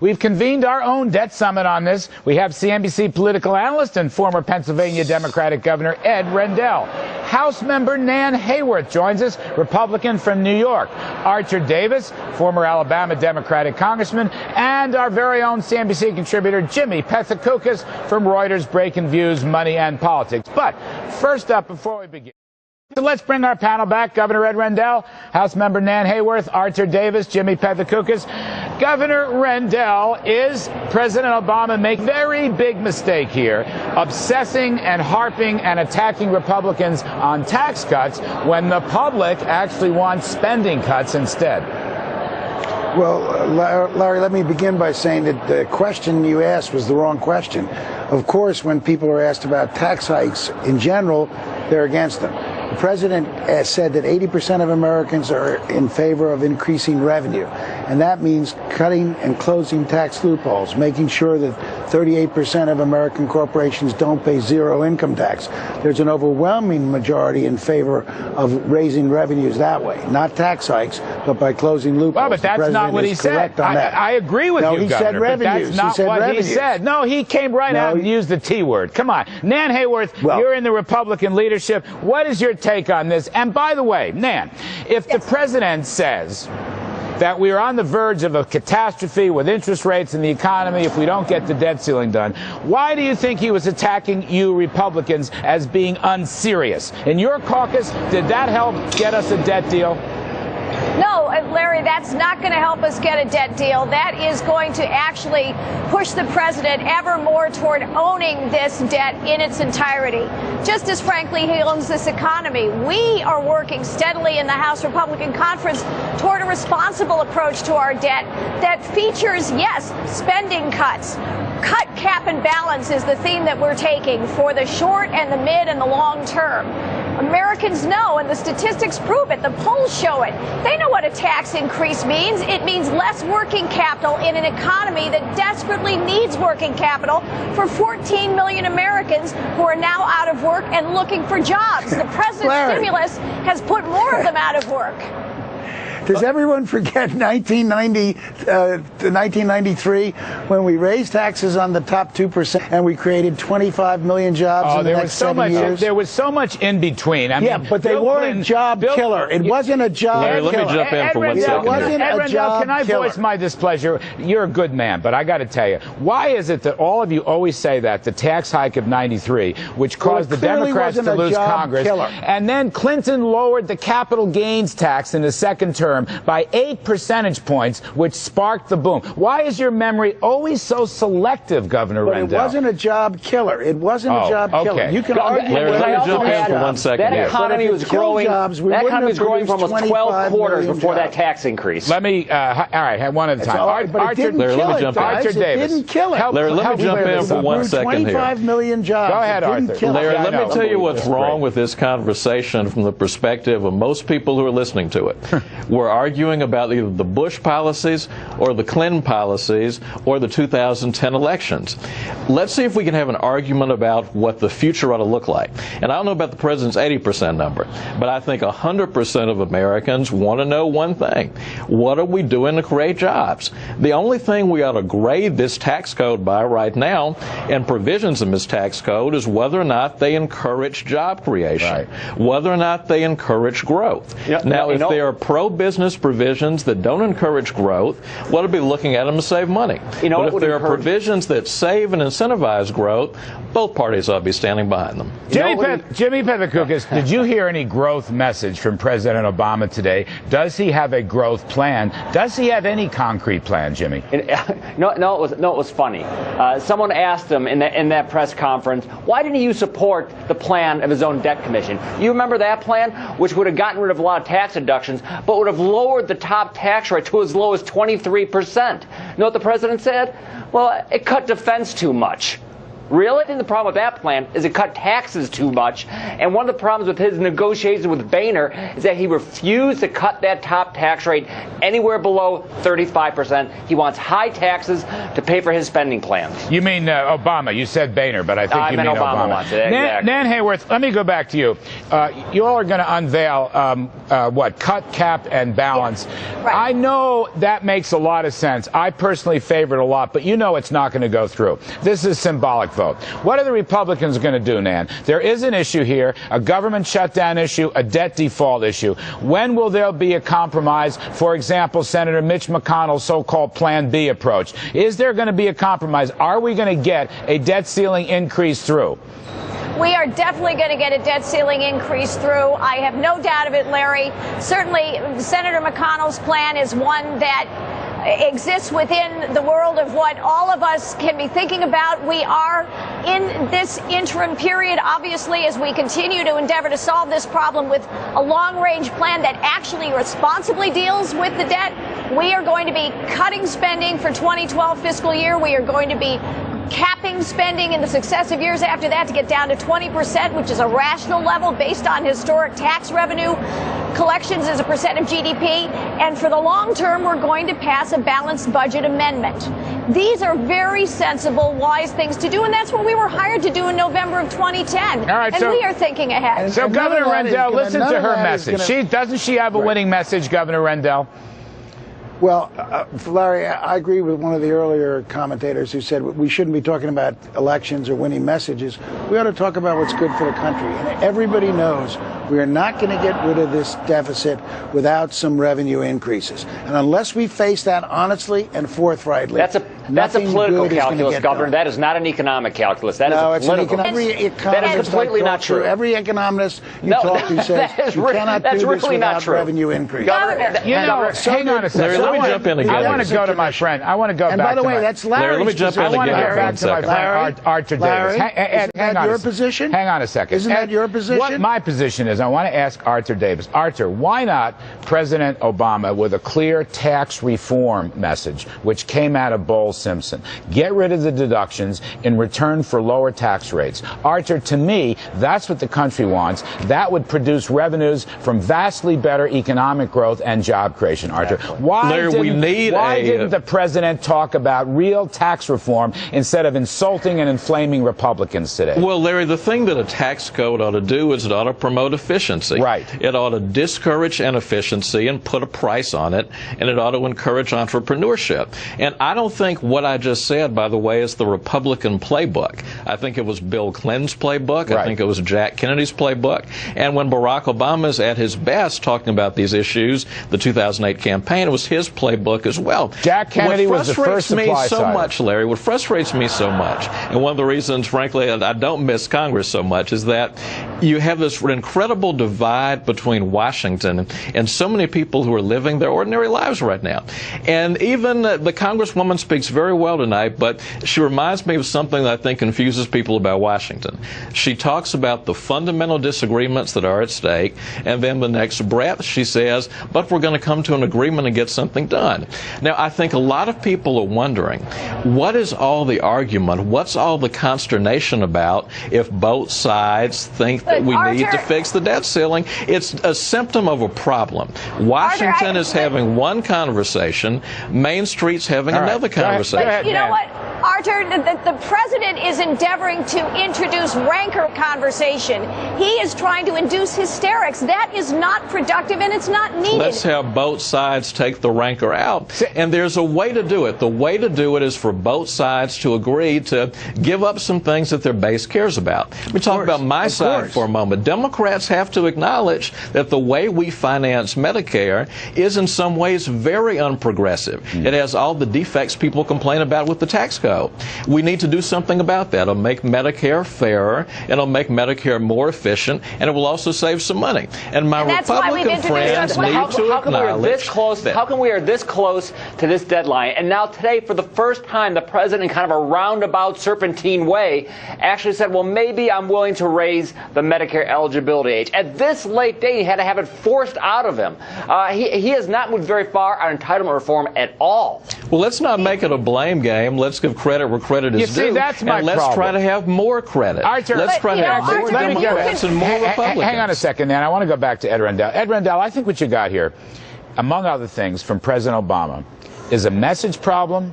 We've convened our own debt summit on this. We have CNBC political analyst and former Pennsylvania Democratic Governor Ed Rendell. House member Nan Hayworth joins us, Republican from New York. Archer Davis, former Alabama Democratic congressman, and our very own CNBC contributor Jimmy Pethokoukis from Reuters Breaking Views, Money and Politics. But first up, before we begin, so let's bring our panel back. Governor Ed Rendell, House member Nan Hayworth, Archer Davis, Jimmy Pethokoukis. Governor Rendell, is President Obama making a very big mistake here, obsessing and harping and attacking Republicans on tax cuts when the public actually wants spending cuts instead? Well, Larry, let me begin by saying that the question you asked was the wrong question. Of course, when people are asked about tax hikes in general, they're against them. The president has said that 80% of Americans are in favor of increasing revenue, and that means cutting and closing tax loopholes, making sure that 38% of American corporations don't pay zero income tax. There's an overwhelming majority in favor of raising revenues that way, not tax hikes, but by closing loopholes. Well, but that's not what he said. I agree with you, he Governor, said revenues. That's not what he said. No, he came right out and used the T word. Come on. Nan Hayworth, you're in the Republican leadership. What is your take on this? And by the way, Nan, if the president says that we are on the verge of a catastrophe with interest rates in the economy if we don't get the debt ceiling done, why do you think he was attacking you Republicans as being unserious? In your caucus, did that help get us a debt deal? No, Larry, that's not going to help us get a debt deal. That is going to actually push the president ever more toward owning this debt in its entirety. Just as, frankly, he owns this economy. We are working steadily in the House Republican Conference toward a responsible approach to our debt that features, yes, spending cuts. Cut, cap, and balance is the theme that we're taking for the short and the mid and the long term. Americans know, and the statistics prove it, the polls show it. They know what a tax increase means. It means less working capital in an economy that desperately needs working capital for 14 million Americans who are now out of work and looking for jobs. The president's stimulus has put more of them out of work. Does everyone forget 1993 when we raised taxes on the top 2% and we created 25 million jobs in the next 7 years? There was so much in between. I mean, but they weren't a job killer. It wasn't a job killer. Let me jump in for 1 second. Ed Rendell, can I voice my displeasure? You're a good man, but I got to tell you, why is it that all of you always say that the tax hike of 93, which caused the Democrats to lose Congress, and then Clinton lowered the capital gains tax in the second term by 8 percentage points, which sparked the boom? Why is your memory always so selective, Governor Rendell? It wasn't a job killer. It wasn't a job killer. You can argue. Larry, let me jump in for 1 second. That economy was growing. That economy was growing for almost 12 quarters before that tax increase. Let me. All right, one at a time. Archer, Larry, let me jump in. Archer Davis. It didn't kill it. Larry, let me jump in for 1 second here. 25 million jobs. Go ahead, Arthur. Larry, let me tell you what's wrong with this conversation from the perspective of most people who are listening to it. We're arguing about either the Bush policies or the Clinton policies or the 2010 elections. Let's see if we can have an argument about what the future ought to look like. And I don't know about the president's 80% number, but I think 100% of Americans want to know one thing. What are we doing to create jobs? The only thing we ought to grade this tax code by right now and provisions in this tax code is whether or not they encourage job creation, whether or not they encourage growth. Now, if there are pro-business provisions that don't encourage growth, we'll be looking at them to save money. But if there are provisions that save and incentivize growth, both parties ought to be standing behind them. Jimmy Pethokoukis, did you hear any growth message from President Obama today? Does he have a growth plan? Does he have any concrete plan, Jimmy? No, it was funny. Someone asked him in that press conference, why didn't you support the plan of his own debt commission? You remember that plan, which would have gotten rid of a lot of tax deductions, but would have lowered the top tax rate to as low as 23%. You know what the president said? Well, it cut defense too much. Really? I think the problem with that plan is it cut taxes too much. And one of the problems with his negotiations with Boehner is that he refused to cut that top tax rate anywhere below 35%. He wants high taxes to pay for his spending plans. You mean Obama? You said Boehner, but I think you mean Obama wants it. Exactly. Nan Hayworth, let me go back to you. You all are going to unveil cut, cap, and balance. Yeah. Right. I know that makes a lot of sense. I personally favor it a lot, but you know it's not going to go through. This is a symbolic vote. What are the Republicans going to do, Nan? There is an issue here, a government shutdown issue, a debt default issue. When will there be a compromise? For example, Senator Mitch McConnell's so-called Plan B approach. Is there going to be a compromise? Are we going to get a debt ceiling increase through? We are definitely going to get a debt ceiling increase through. I have no doubt of it, Larry. Certainly, Senator McConnell's plan is one that exists within the world of what all of us can be thinking about. We are in this interim period, obviously, as we continue to endeavor to solve this problem with a long-range plan that actually responsibly deals with the debt. We are going to be cutting spending for 2012 fiscal year. We are going to be capping spending in the successive years after that to get down to 20%, which is a rational level based on historic tax revenue collections as a percent of GDP. And for the long term, we're going to pass a balanced budget amendment. These are very sensible, wise things to do, and that's what we were hired to do in November of 2010. All right, and we are thinking ahead. So Governor Rendell, listen to her message. Doesn't she have a winning message, Governor Rendell? Well, Larry, I agree with one of the earlier commentators who said we shouldn't be talking about elections or winning messages. We ought to talk about what's good for the country. And everybody knows we are not going to get rid of this deficit without some revenue increases. And unless we face that honestly and forthrightly, that's a political calculus, Governor. That is not an economic calculus. That is a political. That is completely not true. Every economist you talk to says you cannot do this without revenue increase. Hang on a second. Let me jump in again. I want to go to my friend. I want to go back to by the way, that's Larry's let me jump in I want to again. go back to my friend Archer Davis. Isn't that your position? Hang on a second. Isn't that your position? What my position is, I want to ask Archer Davis. Archer, why not President Obama with a clear tax reform message, which came out of Bowles-Simpson? Get rid of the deductions in return for lower tax rates. Archer, to me, that's what the country wants. That would produce revenues from vastly better economic growth and job creation. Archer, why didn't the president talk about real tax reform instead of insulting and inflaming Republicans today? Well, Larry, the thing that a tax code ought to do is it ought to promote efficiency. Right. It ought to discourage inefficiency and put a price on it, and it ought to encourage entrepreneurship. And I don't think what I just said, by the way, is the Republican playbook. I think it was Bill Clinton's playbook. Right. I think it was Jack Kennedy's playbook. And when Barack Obama is at his best talking about these issues, the 2008 campaign, it was his playbook as well. Jack Kennedy was the first supply side. What frustrates me so much, and one of the reasons, frankly, I don't miss Congress so much, is that you have this incredible divide between Washington and so many people who are living their ordinary lives right now. And even the Congresswoman speaks very well tonight, but she reminds me of something that I think confuses people about Washington. She talks about the fundamental disagreements that are at stake, and then the next breath she says, but we're going to come to an agreement and get something done. Now, I think a lot of people are wondering, what is all the argument, what's all the consternation about if both sides think that we need to fix the debt ceiling? It's a symptom of a problem. Washington is having one conversation, Main Street's having another conversation. But you know what, Archer, the president is endeavoring to introduce rancor conversation. He is trying to induce hysterics. That is not productive, and it's not needed. Let's have both sides take the rancor out. And there's a way to do it. The way to do it is for both sides to agree to give up some things that their base cares about. Let me talk about my side for a moment. Democrats have to acknowledge that the way we finance Medicare is in some ways very unprogressive. It has all the defects people complain about with the tax code. We need to do something about that. It'll make Medicare fairer, it'll make Medicare more efficient, and it will also save some money. And my Republican friends need to acknowledge that. How come we are this close to this deadline? And now today, for the first time, the president, in kind of a roundabout, serpentine way, actually said, well, maybe I'm willing to raise the Medicare eligibility age. At this late date, he had to have it forced out of him. He has not moved very far on entitlement reform at all. Well, let's not make it a blame game. Let's give credit credit where credit is due. See, that's my and let's problem. try to have more credit. Archer, let's try to have more Archer, Democrats and more Republicans. Hang on a second, man. I want to go back to Ed Rendell. Ed Rendell, I think what you got here, among other things, from President Obama, is a message problem.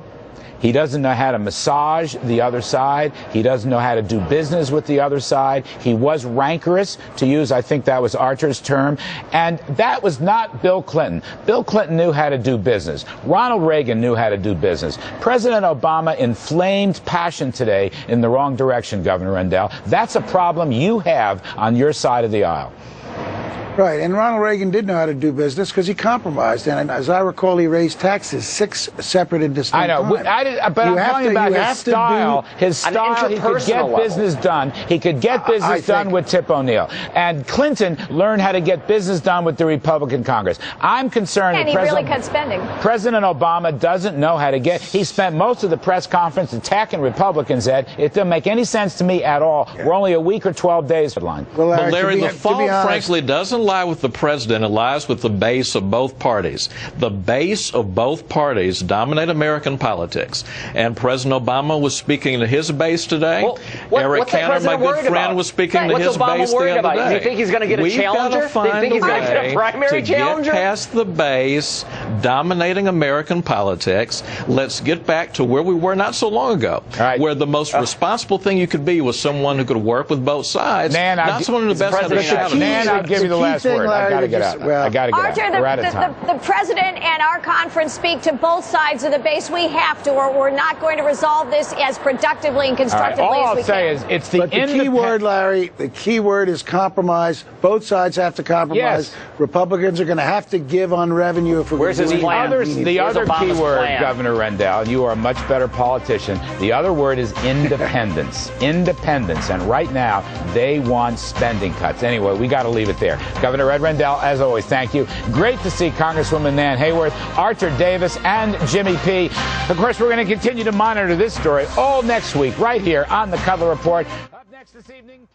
He doesn't know how to massage the other side. He doesn't know how to do business with the other side. He was rancorous, to use, I think that was Archer's term. And that was not Bill Clinton. Bill Clinton knew how to do business. Ronald Reagan knew how to do business. President Obama inflamed passion today in the wrong direction, Governor Rendell. That's a problem you have on your side of the aisle. Right, and Ronald Reagan did know how to do business because he compromised, and as I recall, he raised taxes 6 separate and distinct times. I know, but I'm talking about his style. His style, he could get business done. He could get business done with Tip O'Neill. And Clinton learned how to get business done with the Republican Congress. I'm concerned that he really cut spending. President Obama doesn't know how to get. He spent most of the press conference attacking Republicans, Ed. It doesn't make any sense to me at all. Yeah. We're only a week or 12 days behind. Well, Larry, the fault, frankly, doesn't lie with the president. It lies with the base of both parties. The base of both parties dominate American politics. And President Obama was speaking to his base today. Well, Eric Cantor, my good friend, was speaking to his base the other day. Do you think he's going to get a challenger? Do you think he's going to get a primary challenger? Get past the base dominating American politics. Let's get back to where we were not so long ago, where the most responsible thing you could be was someone who could work with both sides, not someone who the best had a shot. Man, I'll give you the last word. I got to get out. I got to get out. We're out of time. The president and our conference speak to both sides of the base. We have to, or we're not going to resolve this as productively and constructively as we can. All I'll say is it's the key word, Larry, the key word is compromise. Both sides have to compromise. Yes. Republicans are going to have to give on revenue if we're going to do the other key word, Governor Rendell, you are a much better politician. The other word is independence. Independence. And right now, they want spending cuts. Anyway, we got to leave it there. Governor Ed Rendell, as always, thank you. Great to see Congresswoman Nan Hayworth, Archer Davis, and Jimmy P. Of course, we're going to continue to monitor this story all next week right here on the Kudlow Report. Up next this evening.